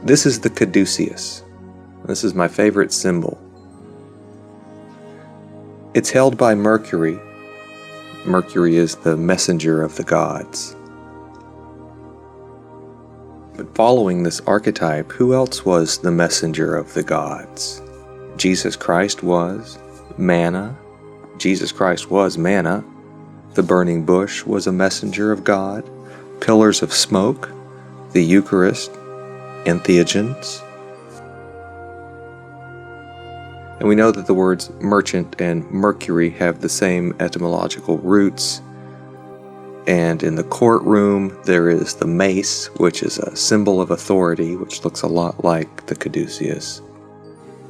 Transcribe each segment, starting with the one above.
This is the Caduceus. This is my favorite symbol. It's held by Mercury. Mercury is the messenger of the gods. But following this archetype, who else was the messenger of the gods? Jesus Christ was. Manna. Jesus Christ was manna. The burning bush was a messenger of God. Pillars of smoke. The Eucharist. Entheogens. And we know that the words merchant and Mercury have the same etymological roots. And in the courtroom, there is the mace, which is a symbol of authority, which looks a lot like the Caduceus.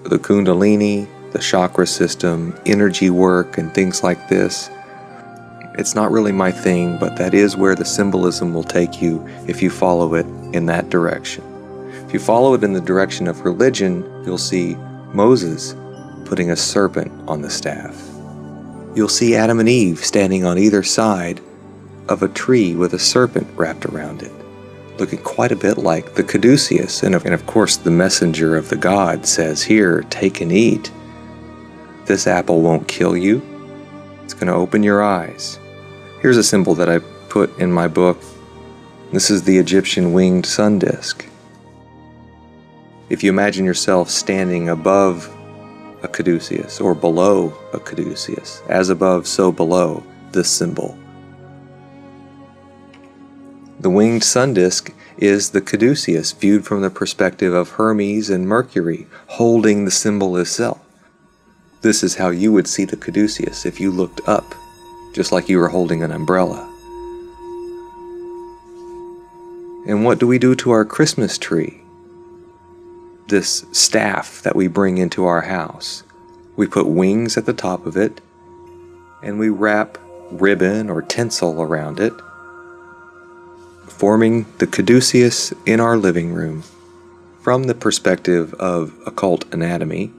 The Kundalini, the chakra system, energy work, and things like this. It's not really my thing, but that is where the symbolism will take you if you follow it in that direction. If you follow it in the direction of religion, you'll see Moses putting a serpent on the staff. You'll see Adam and Eve standing on either side of a tree with a serpent wrapped around it, looking quite a bit like the Caduceus. And of course, the messenger of the god says, "Here, take and eat. This apple won't kill you. It's going to open your eyes." Here's a symbol that I put in my book. This is the Egyptian winged sun disk. If you imagine yourself standing above a Caduceus or below a Caduceus, as above, so below this symbol. The winged sun disk is the Caduceus viewed from the perspective of Hermes and Mercury holding the symbol itself. This is how you would see the Caduceus if you looked up, just like you were holding an umbrella. And what do we do to our Christmas tree? This staff that we bring into our house. We put wings at the top of it, and we wrap ribbon or tinsel around it, forming the Caduceus in our living room. From the perspective of occult anatomy,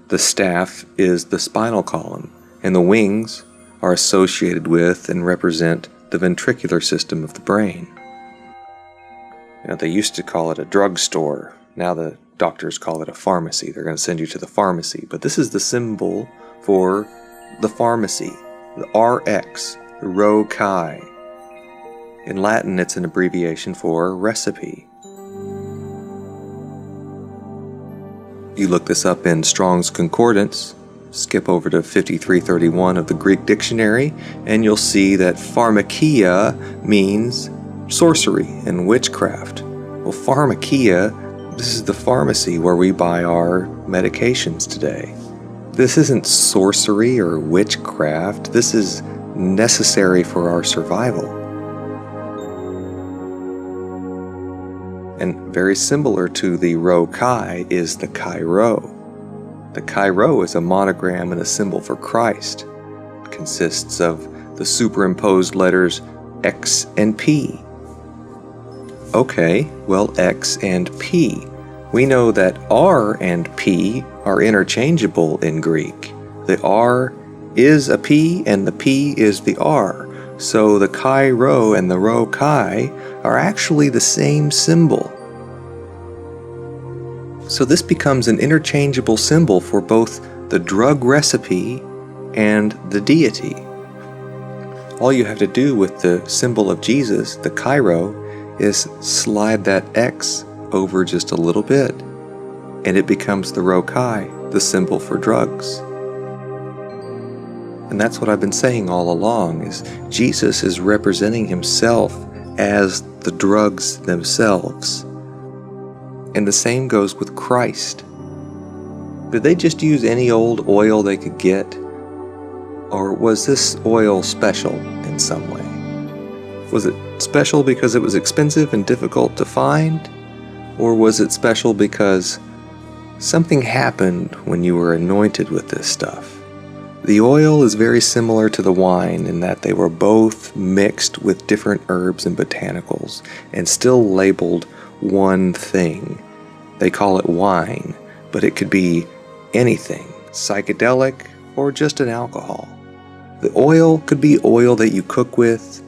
the staff is the spinal column, and the wings are associated with and represent the ventricular system of the brain. They used to call it a drugstore. Now the doctors call it a pharmacy. They're going to send you to the pharmacy. But this is the symbol for the pharmacy, the RX, the Rho Chi. In Latin, it's an abbreviation for recipe. You look this up in Strong's Concordance, skip over to 5331 of the Greek dictionary, and you'll see that pharmakia means sorcery and witchcraft. Well, pharmakia, this is the pharmacy where we buy our medications today. This isn't sorcery or witchcraft. This is necessary for our survival. And very similar to the Rho Chi is the Chi Rho. The Chi Rho is a monogram and a symbol for Christ. It consists of the superimposed letters X and P. Okay, well, X and P. We know that R and P are interchangeable in Greek. The R is a P and the P is the R. So the Chi Rho and the Rho Chi are actually the same symbol. So this becomes an interchangeable symbol for both the drug recipe and the deity. All you have to do with the symbol of Jesus, the Chi Rho, is slide that X over just a little bit, and it becomes the Rho Chi, the symbol for drugs. And that's what I've been saying all along, is Jesus is representing himself as the drugs themselves. And the same goes with Christ. Did they just use any old oil they could get? Or was this oil special in some way? Was it special because it was expensive and difficult to find? Or was it special because something happened when you were anointed with this stuff? The oil is very similar to the wine in that they were both mixed with different herbs and botanicals and still labeled one thing. They call it wine, but it could be anything, psychedelic or just an alcohol. The oil could be oil that you cook with,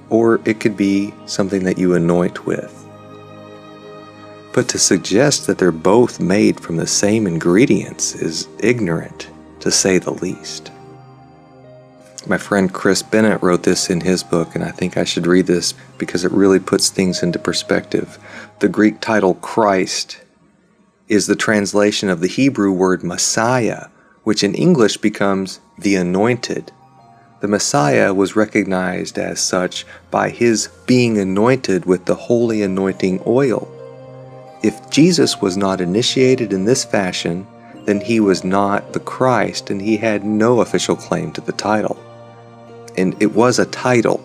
or it could be something that you anoint with. But to suggest that they're both made from the same ingredients is ignorant, to say the least. My friend Chris Bennett wrote this in his book, and I think I should read this because it really puts things into perspective. The Greek title Christ is the translation of the Hebrew word Messiah, which in English becomes the Anointed. The Messiah was recognized as such by his being anointed with the holy anointing oil. If Jesus was not initiated in this fashion, then he was not the Christ, and he had no official claim to the title. And it was a title.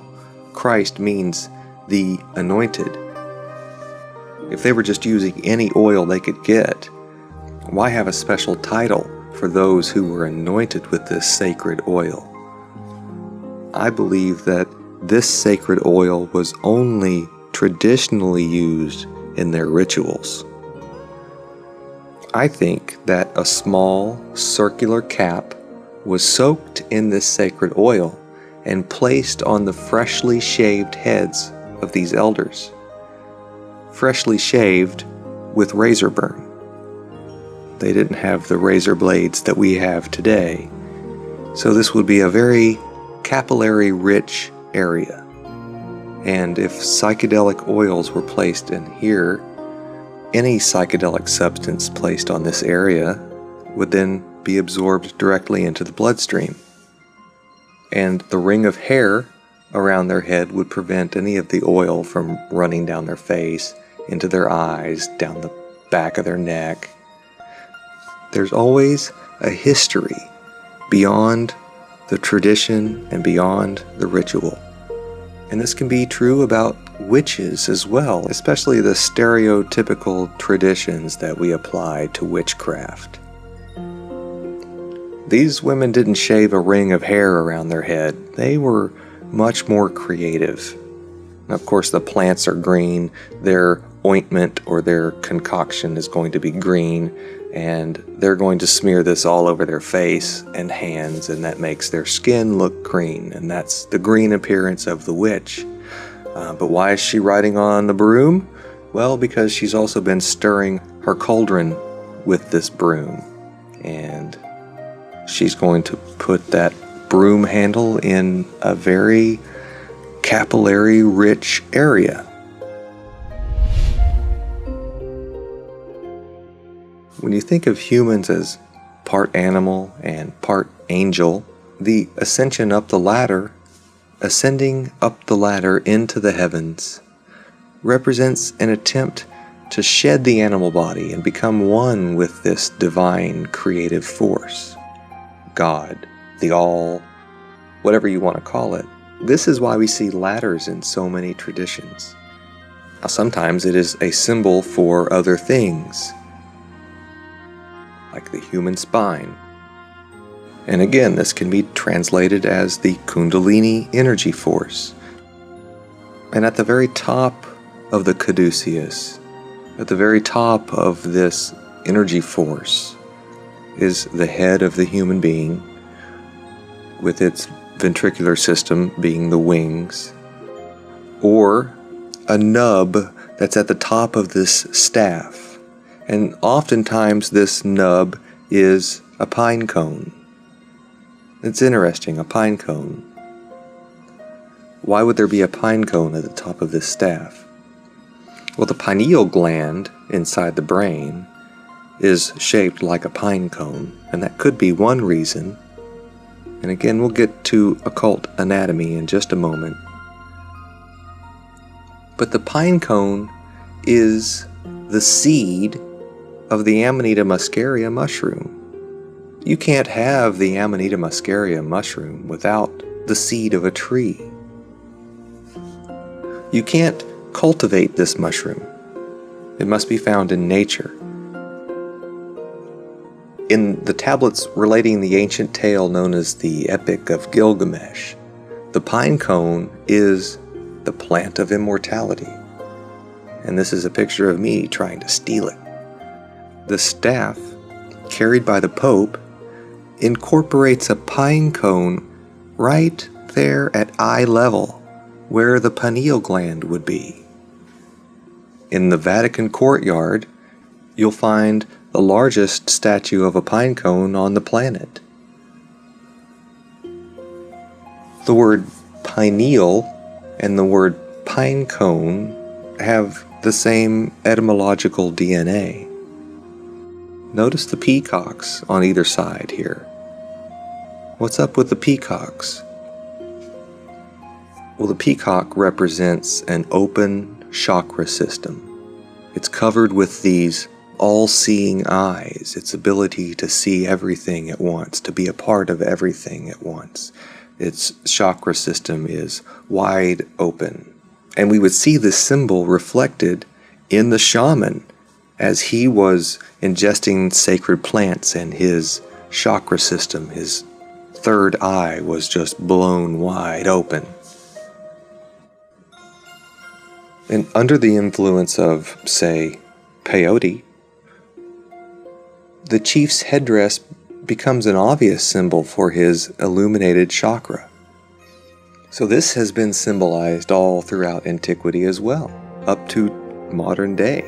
Christ means the anointed. If they were just using any oil they could get, why have a special title for those who were anointed with this sacred oil? I believe that this sacred oil was only traditionally used in their rituals. I think that a small circular cap was soaked in this sacred oil and placed on the freshly shaved heads of these elders. Freshly shaved with razor burn. They didn't have the razor blades that we have today, so this would be a very capillary-rich area. And if psychedelic oils were placed in here, any psychedelic substance placed on this area would then be absorbed directly into the bloodstream. And the ring of hair around their head would prevent any of the oil from running down their face, into their eyes, down the back of their neck. There's always a history beyond the tradition and beyond the ritual. And this can be true about witches as well, especially the stereotypical traditions that we apply to witchcraft. These women didn't shave a ring of hair around their head. They were much more creative. Of course, the plants are green. Their ointment or their concoction is going to be green, and they're going to smear this all over their face and hands, and that makes their skin look green, and that's the green appearance of the witch. But why is she riding on the broom? Well, because she's also been stirring her cauldron with this broom, and she's going to put that broom handle in a very capillary-rich area. When you think of humans as part animal and part angel, the ascension up the ladder, ascending up the ladder into the heavens, represents an attempt to shed the animal body and become one with this divine creative force. God, the all, whatever you want to call it. This is why we see ladders in so many traditions. Now, sometimes it is a symbol for other things, like the human spine. And again, this can be translated as the Kundalini energy force. And at the very top of the Caduceus, at the very top of this energy force, is the head of the human being, with its ventricular system being the wings, or a nub that's at the top of this staff. And oftentimes this nub is a pine cone. It's interesting, a pine cone. Why would there be a pine cone at the top of this staff? Well, the pineal gland inside the brain is shaped like a pine cone, and that could be one reason. And again, we'll get to occult anatomy in just a moment. But the pine cone is the seed of the Amanita muscaria mushroom. You can't have the Amanita muscaria mushroom without the seed of a tree. You can't cultivate this mushroom. It must be found in nature. In the tablets relating the ancient tale known as the Epic of Gilgamesh, the pine cone is the plant of immortality. And this is a picture of me trying to steal it. The staff, carried by the Pope, incorporates a pine cone right there at eye level, where the pineal gland would be. In the Vatican courtyard, you'll find the largest statue of a pine cone on the planet. The word pineal and the word pine cone have the same etymological DNA. Notice the peacocks on either side here. What's up with the peacocks? Well, the peacock represents an open chakra system. It's covered with these all-seeing eyes, its ability to see everything at once, to be a part of everything at once. Its chakra system is wide open. And we would see this symbol reflected in the shaman as he was ingesting sacred plants, and his chakra system, his third eye, was just blown wide open. And under the influence of, say, peyote, the chief's headdress becomes an obvious symbol for his illuminated chakra. So this has been symbolized all throughout antiquity as well, up to modern day.